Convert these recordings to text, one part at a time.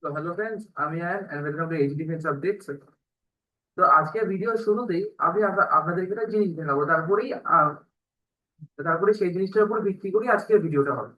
তো hello friends, আমি Ayaan and welcome to H defence updates. তো আজকে ভিডিও শুরুতেই আমি আপনাদেরকে একটা জিনিস দেখাবো, তারপরে সেই জিনিসটার উপর ভিত্তি করে আজকের ভিডিওটা হবে।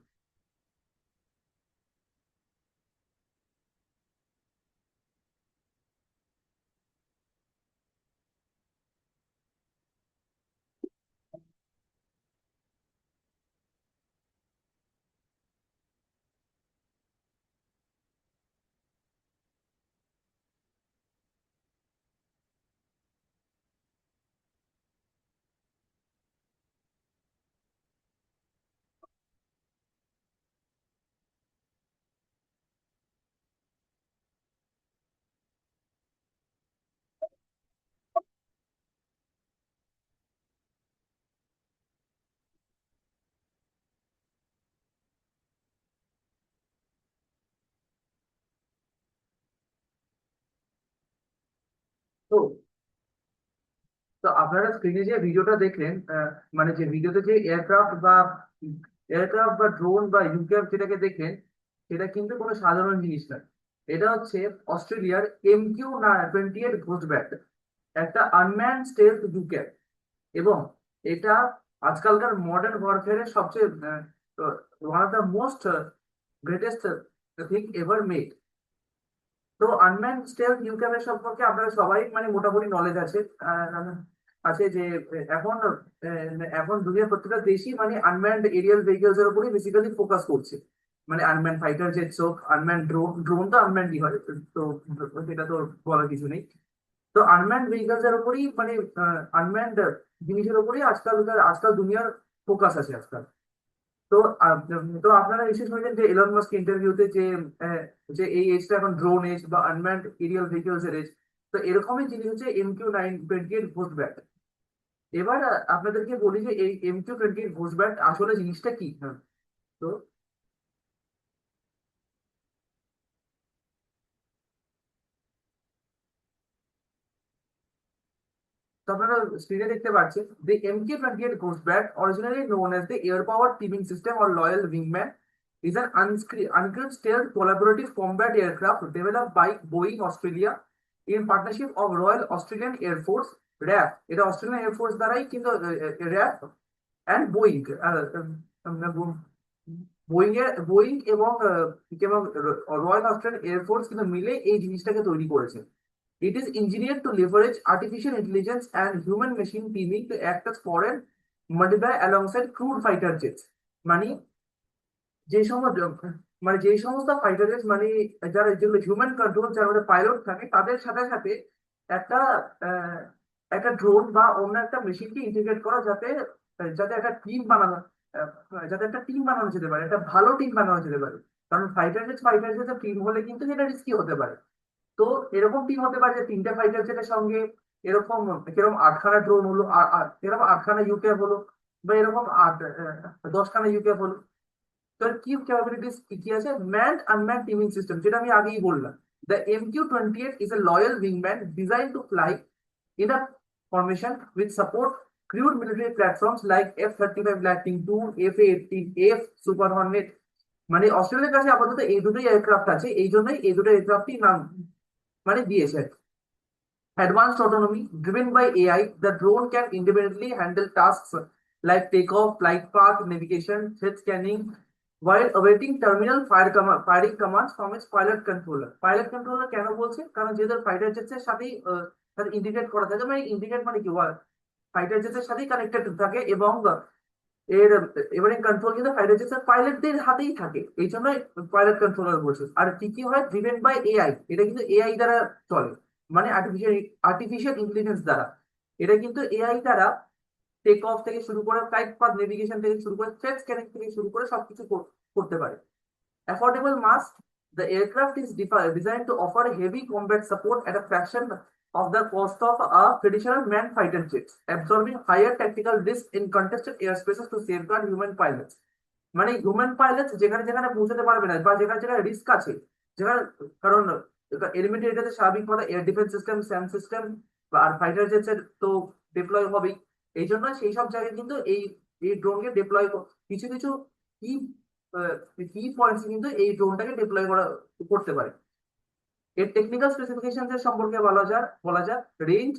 তো তো আপনারা স্ক্রিনে যে ভিডিওটা দেখলেন, মানে যে ভিডিওতে যে এয়ারক্রাফট বা ড্রোন বা ইউক্রেফ যেটাকে দেখলেন, সেটা কিন্তু কোনো সাধারণ জিনিস নয়। এটা হচ্ছে অস্ট্রেলিয়ার MQ-28 ঘোস্ট ব্যাট, একটা আনম্যান স্টেলথ ইউক্রেফ। এবং এটা আজকালকার মডার্ন ওয়ারফেয়ারের সবচেয়ে one of the most greatest thing ever made. তো আনম্যান স্টেলথ ইউক্যামের সম্পর্কে আপনারা সবাই মানে মোটামুটি নলেজ আছে। আছে যে এখন এখন দুনিয়ার প্রত্যেকটা দেশই মানে আনম্যান্ড এরিয়াল ভেহিকলস এর উপরই বেসিক্যালি ফোকাস করছে। মানে আনম্যান ফাইটার জেটস হোক, আনম্যান ড্রোন তো আনম্যান্ডই হয়। তো সেটা তো বলার কিছু নেই। তো আনম্যান্ড ভেহিকলস এর উপরই মানে আনম্যান্ড জিনিসের উপরই আজকাল দুনিয়ার ফোকাস আছে আজকাল। তো তো আপনারা নিশ্চয়ই শুনেছেন যে এলন মাস্ক ইন্টারভিউতে যে আহ, যে এই এজটা এখন ড্রোন এজ বা আনম্যান্ড এরিয়াল ভেহিকলস এর এজ। তো এরকমই জিনিস হচ্ছে MQ-28 ঘোস্ট ব্যাট। এবার আপনাদেরকে বলি যে এই MQ-28 ঘোস্ট ব্যাট আসলে জিনিসটা কি। হ্যাঁ। তো তো আপনারা স্ক্রিনে দেখতে পাচ্ছেন, the MK-28 Ghost Bat, originally known as the Air Powered Teaming System or Loyal Wingman, is an uncrewed stealth collaborative combat aircraft developed by Boeing Australia in partnership of Royal Australian Air Force RAF। এটা Australian air force দ্বারাই কিন্তু RAF and Boeing, Boeing এবং royal Australian air force কিন্তু মিলে এই জিনিসটাকে তৈরি করেছে। It is engineered to leverage artificial intelligence and human machine teaming to act as foreign multiplier alongside crewed fighter jets। মানে যে সমস্ত যে সমস্ত ফাইটার জেট মানে যারা যেগুলো হিউম্যান কন্ট্রোল, যার মধ্যে পাইলট থাকে, তাদের সাথে সাথে একটা আহ, একটা ড্রোন বা অন্য একটা মেশিনকে ইন্টিগ্রেট করা, যাতে যাতে একটা টিম বানানো যাতে একটা টিম বানানো যেতে পারে, একটা ভালো টিম বানানো যেতে পারে। কারণ ফাইটার জেট টিম হলে কিন্তু সেটা রিস্কি হতে পারে। তো এরকম টিম হতে পারে যে তিনটে ফাইটার জেটের সঙ্গে এরকম এরকম 8খানা ড্রোন হলো, আর এরকম 8খানা ইউকে হলো, বা এরকম 10খানা ইউকে হলো। তো কি ক্যাপাবিলিটিস কি কি আছে? ম্যান আনম্যান টিমিং সিস্টেম, যেটা আমি আগেই বললাম। The MQ-28 is a loyal wingman designed to fly in a formation with support crewed military platforms like F-35 Lightning II, F/A-18, F Super Hornet। মানে অস্ট্রেলিয়ার কাছে আপাতত এই দুটোই এয়ারক্রাফট আছে, এই জন্যই এই দুটো এয়ারক্রাফটই নাম মানে দিয়েছে। Advanced autonomy driven by AI, the drone can independently handle tasks like takeoff, flight path, navigation, threat scanning, while awaiting terminal firing commands from its pilot controller। Pilot controller কেন বলছে? কারণ যেহেতু ফাইটার জেটস এর সাথেই সাথে integrate করা থাকে, মানে ইন্টিগ্রেট মানে কি, ফাইটার জেটস এর সাথেই কানেক্টেড থাকে। এবং এর এবারে কন্ট্রোল কিন্তু ফাইটার জেটস এর পাইলটদের হাতেই থাকে, এই জন্য পাইলট কন্ট্রোলার বলছে। আর কি কি হয়? ড্রিভেন বাই এআই, এটা কিন্তু এআই দ্বারা চলে, মানে আর্টিফিশিয়াল ইন্টেলিজেন্স দ্বারা। এটা কিন্তু এআই দ্বারা টেক অফ থেকে শুরু করে ফ্লাইট পাথ নেভিগেশন থেকে শুরু করে থ্রেট স্ক্যানিং থেকে শুরু করে সবকিছু করতে পারে। Affordable mass, the aircraft is designed to offer heavy combat support at a fraction of the cost of a traditional manned fighter jet, absorbing higher tactical risk in contested airspaces to safeguard human pilots। মানে human pilot যেখানে যেখানে পৌঁছাতে পারবে না, বা যেখানে যেখানে risk আছে, যেখানে, কারণ এলিমেন্টারি এটাতে স্বাভাবিক কথা air defence system, SAM system আর ফাইটার জেটস এর তো ডিপ্লয় হবেই। এই জন্য সেই সব জায়গায় কিন্তু এই এই ড্রোনকে ডিপ্লয়, কিছু কিছু কি কি পয়েন্টস কিন্তু এই ড্রোনটাকে ডিপ্লয় করতে পারে। এর টেকনিক্যাল স্পেসিফিকেশনস এর সম্পর্কে বলা যাক range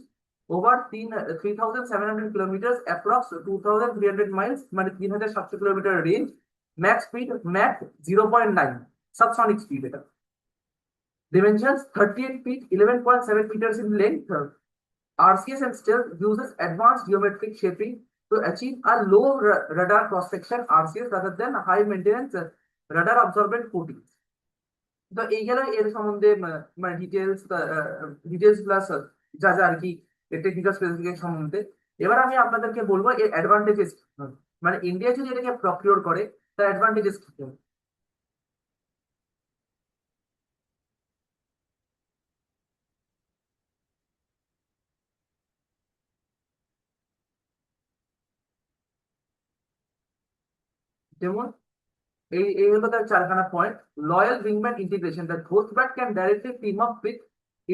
over 3700 kilometre, approx 2300 Miles, মানে 3700 kilometre range. Max speed Mac 0.9, subsonic speed এটা। Dimensions 38 feet, 11.7 meters in length. RCS and stealth uses advanced geometric shaping to achieve a low radar cross section RCS rather than high maintenance radar absorbent coatings. তো এই গেল এর সম্বন্ধে মানে details plus যা যা আর কি টেকনিক্যাল স্পেসিফিকেশন সম্বন্ধে। এবার আমি আপনাদেরকে বলবো এর অ্যাডভান্টেজেস, মানে ইন্ডিয়া যদি এটাকে প্রকিউর করে তার অ্যাডভান্টেজেস কি কি। যেমন এই হলো তার চারখানা পয়েন্ট। লয়াল উইংম্যান integration, the Ghost Bat can directly team up with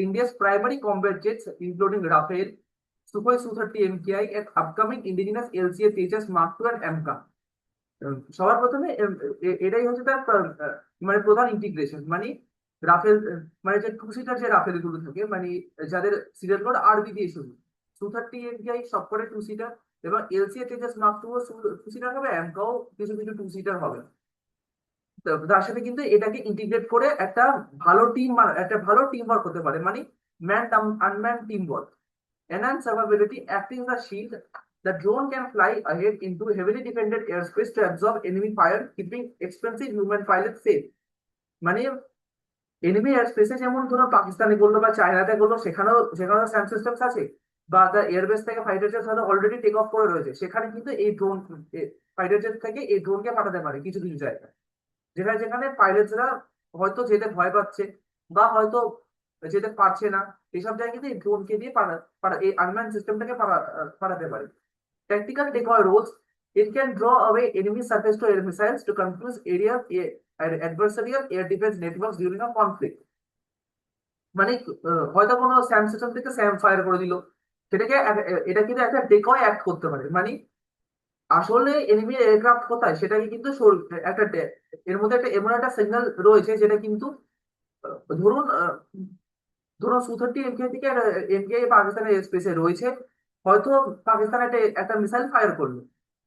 India's primary combat jets including Rafale, Sukhoi Su-30 MKI and upcoming indigenous LCA Tejas Mark II and AMCA। সবার প্রথমে এটাই হচ্ছে তার মানে প্রধান ইন্টিগ্রেশন, মানে রাফেল মানে যে টু সিটার যে রাফেল গুলো থাকে, মানে যাদের সিরিয়াল কোড আরবি দিয়ে শুরু, Su-30 MKI সবকটা টু সিটার, এবং LCA Tejas mark two two seater হবে, অ্যামকাও কিছু কিছু টু সিটার হবে। তার সাথে কিন্তু এটাকে ইন্টিগ্রেট করে একটা ভালো টিম ওয়ার্ক হতে পারে, মানে man আনম্যান team work. Enhanced survivability, acting as a shield, the drone can fly ahead into heavily defended airspace to absorb enemy fire, keeping expensive human pilots safe। মানে এনিমি এয়ারস্পেসে যেমন ধরো পাকিস্তানে করলো বা চায়নাতে করলো, সেখানেও স্যাম সিস্টেমস আছে, বা তার এয়ারবেস থেকে ফাইটার জেট হয়তো অলরেডি টেক অফ করে রয়েছে, সেখানে কিন্তু এই ড্রোন ফাইটার জেট থেকে এই ড্রোনকে পাঠাতে পারে কিছু কিছু জায়গায়, যেখানে যেখানে পাইলটসরা হয়তো যেতে ভয় পাচ্ছে বা হয়তো যেতে পারছে না, এইসব জায়গাতে এই ড্রোনকে দিয়ে এই আনম্যান সিস্টেমটাকে পাঠাতে পারে। Tactical decoy roles, it can draw away enemy surface to air missiles to confuse adversarial air defense networks during a conflict। মানে হয়তো কোনো স্যাম সিস্টেম থেকে স্যাম ফায়ার করে দিল, এটা কিন্তু একটা ডেকয় অ্যাক্ট করতে পারে, মানে আসলে এনিমি এয়ারক্রাফট কোথায় সেটাকে কিন্তু এর মধ্যে এমন একটা সিগন্যাল রয়েছে যেটা কিন্তু ধরুন ধরুন Su-30 MKI থেকে এমকেআই পাকিস্তানের স্পেসে রয়েছে, হয়তো পাকিস্তান একটা মিসাইল ফায়ার করলো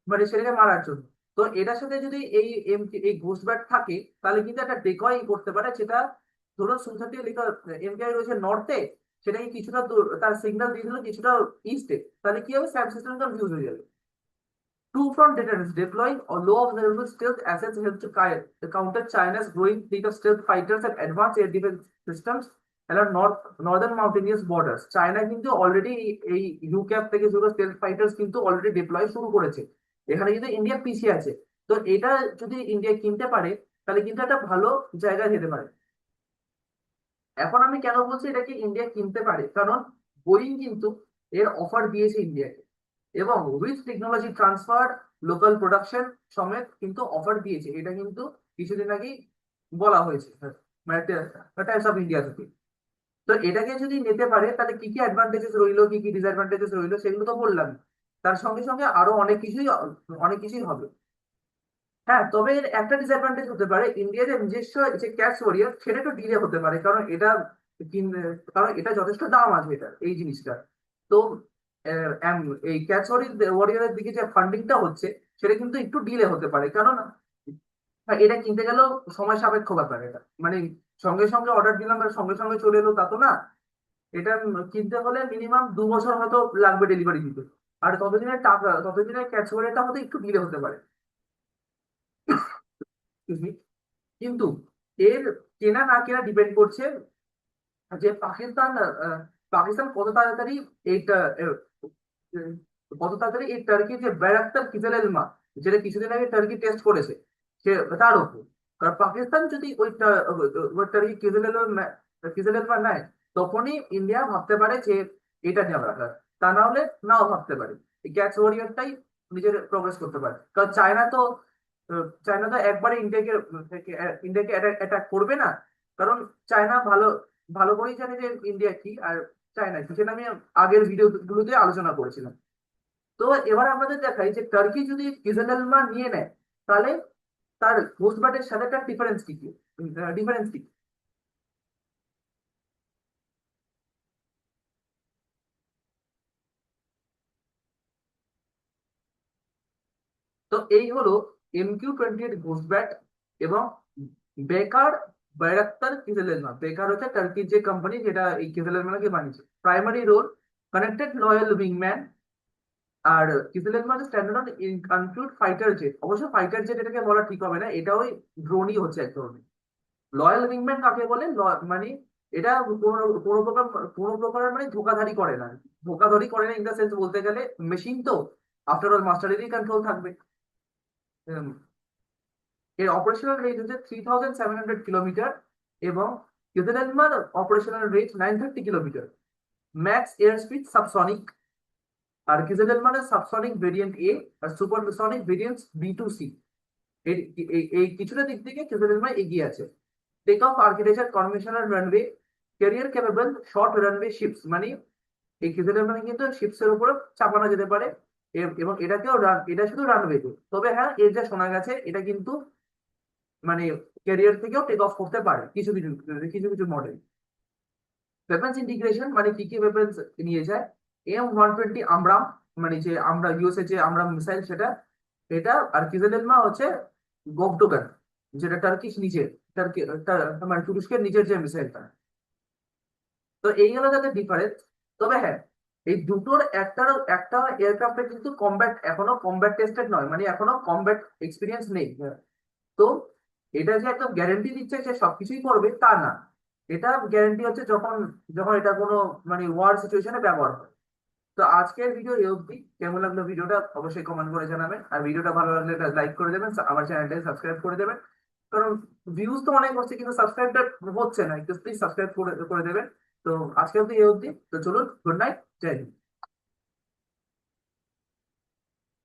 মানে সেটাকে মারার জন্য। তো এটার সাথে যদি এই ঘোস্ট ব্যাট থাকে তাহলে কিন্তু একটা ডেকয় করতে পারে, সেটা ধরুন Su-30 MKI রয়েছে নর্থে, সেটাকে কিছুটা তার সিগন্যাল দিয়ে দিল কিছুটা ইস্টে, তাহলে কি হবে, স্যাম সিস্টেম কনফিউজ হয়ে যাবে। Two-front deterrence, deploying or low observable stealth assets help to counter China's growing fleet of stealth fighters and advanced air defense systems along northern mountainous borders। China কিন্তু অলরেডি এই ইউক্যাপ থেকে শুরু stealth fighters কিন্তু already deploy শুরু করেছে, এখানে কিন্তু India পিছিয়ে আছে। তো এটা যদি ইন্ডিয়া কিনতে পারে তাহলে কিন্তু একটা ভালো জায়গায় যেতে পারে। এখন আমি কেন বলছি এটাকে ইন্ডিয়া কিনতে পারে, কারণ বোয়িং কিন্তু এর অফার দিয়েছে ইন্ডিয়াকে, এবং with technology transfer local production সমেত কিন্তু অফার দিয়েছে, এটা কিন্তু কিছুদিন আগেই বলা হয়েছে, মানে টাইমস অফ ইন্ডিয়া থেকে। তো এটাকে যদি নিতে পারে তাহলে কি কি অ্যাডভান্টেজেস রইলো, কি কি ডিসঅ্যাডভান্টেজেস রইলো, সেগুলো তো বললাম। তার সঙ্গে সঙ্গে আরো অনেক কিছুই হবে। হ্যাঁ, তবে এর একটা ডিসঅ্যাডভান্টেজ হতে পারে, ইন্ডিয়ার যে নিজস্ব যে ক্যাশ ওয়ারিয়র সেটা একটু ডিলে হতে পারে, কারণ এটা যথেষ্ট দাম আছে এটা এই জিনিসটা। তো এই ক্যাশ ওয়ারিয়রের দিকে যে ফান্ডিংটা হচ্ছে সেটা কিন্তু একটু ডিলে হতে পারে, কারণ এটা কিনতে গেলেও সময় সাপেক্ষ ব্যাপার, এটা মানে সঙ্গে সঙ্গে অর্ডার দিলাম আর সঙ্গে সঙ্গে চলে এলো তা তো না, এটা কিনতে হলে মিনিমাম 2 বছর হয়তো লাগবে ডেলিভারি দিতে, আর ততদিনের ক্যাশ ওয়ারিয়রটা হয়তো একটু ডিলে হতে পারে। Excuse me। কিন্তু এর কেনা না কেনা ডিপেন্ড করছে যে পাকিস্তান এইটা আহ, কত তাড়াতাড়ি এই টার্কি যে ব্যারাক্তার কিজালেলমা, যেটা কিছুদিন আগে টার্কি টেস্ট করেছে, সে তার উপর। কারণ পাকিস্তান যদি ওই টার্কি কিজালেলমা নেয়, তখনই ইন্ডিয়া ভাবতে পারে যে এটা নেওয়া দরকার, তা না হলে নাও ভাবতে পারে, এই ক্যাচ ওয়ারিয়রটাই নিজের প্রগ্রেস করতে পারে। কারণ চায়না তো একবারে ইন্ডিয়াকে অ্যাটাক করবে না, কারণ চায়না ভালো ভালো করেই জানে যে ইন্ডিয়া কি আর চায়না কি, সেটা আমি আগের ভিডিও গুলোতে আলোচনা করেছিলাম। তো এবার আমাদের দেখাই যে টার্কি যদি ইসরায়েল নিয়ে নেয় তাহলে তার ঘোষবাটের সাথে একটা ডিফারেন্স কি? তো এই হলো MQ-28 ঘুষব্যাট এবং বেকার বাইরাক্তার কিসেলেলমা। বেকার হচ্ছে টার্কির যে কোম্পানি যেটা এই কিসেলেলমাকে বানিয়েছে। প্রাইমারি রোল কানেক্টেড লয়াল উইংম্যান। আর কিসেলেলমার standard on include fighter jet. অবশ্য ফাইটার জেট এটাকে বলা ঠিক হবে না, এটা ওই ড্রোনই হচ্ছে এক ধরনের। লয়াল উইংম্যান কাকে বলে? মানে এটা কোনো প্রকার মানে ধোকাধারি করে না। ধোকাধারি করে না ইন দ্য সেন্স বলতে গেলে মেশিন তো আফটার অল মাস্টারেরই কন্ট্রোল থাকবে। উম, এর অপারেশনাল রেঞ্জ হচ্ছে 3700 কিলোমিটার এবং কিউদেলেনমার operational range 930 kilometre. Max air speed subsonic. আর কিউদেলেনমারের সাবসনিক ভেরিয়েন্ট এ আর সুপারসনিক ভেরিয়েন্ট B2C। এই কিছুটা দিক থেকে কিউদেলেনমা এগিয়ে আছে। Take off architecture conventional runway, carrier capable short runway ships. মানে এই কিউদেলেনমা কিন্তু শিপস এর উপরে চাপানো যেতে পারে এবং এটা শুধু রানওয়েতে। তবে হ্যাঁ, এর যা শোনা গেছে এটা কিন্তু মানে ক্যারিয়ার থেকেও টেক অফ করতে পারে কিছু কিছু কিছু কিছু মডেল। ওয়েপন্স ইন্টিগ্রেশন মানে কি কি ওয়েপন্স নিয়ে যায়? M120 আমরাম, মানে যে আমরা ইউএসএ যে আমরা মিসাইল সেটা, এটা। আর কিজেলেলমা হচ্ছে গোগডোগান, যেটা টার্কিশ নিচের, মানে তুরস্কের নিচের যে মিসাইলটা। তো এই হলো যাদের ডিফারেন্স। তবে হ্যাঁ, এই দুটোর একটা এয়ারক্রাফটে কিন্তু কমব্যাট এখনো কমব্যাট টেস্টেড নয়, মানে এখনো কমব্যাট এক্সপিরিয়েন্স নেই। তো এটা যে একদম গ্যারেন্টি দিচ্ছে যে সবকিছুই করবে তা না। এটা গ্যারেন্টি হচ্ছে যখন যখন এটা কোনো মানে ওয়ার সিচুয়েশনে ব্যবহার হয়। তো আজকের ভিডিও এই অবধি। কেমন লাগলো ভিডিওটা অবশ্যই কমেন্ট করে জানাবেন, আর ভিডিওটা ভালো লাগলে এটা লাইক করে দেবেন, আমার চ্যানেলটাকে সাবস্ক্রাইব করে দেবেন। কারণ ভিউজ তো অনেক হচ্ছে কিন্তু সাবস্ক্রাইবটা হচ্ছে না, একটু প্লিজ সাবস্ক্রাইব করে করে দেবেন। তো আজকে অবধি এই অবধি। তো চলুন, গুড নাইট, জয় হিন্দ।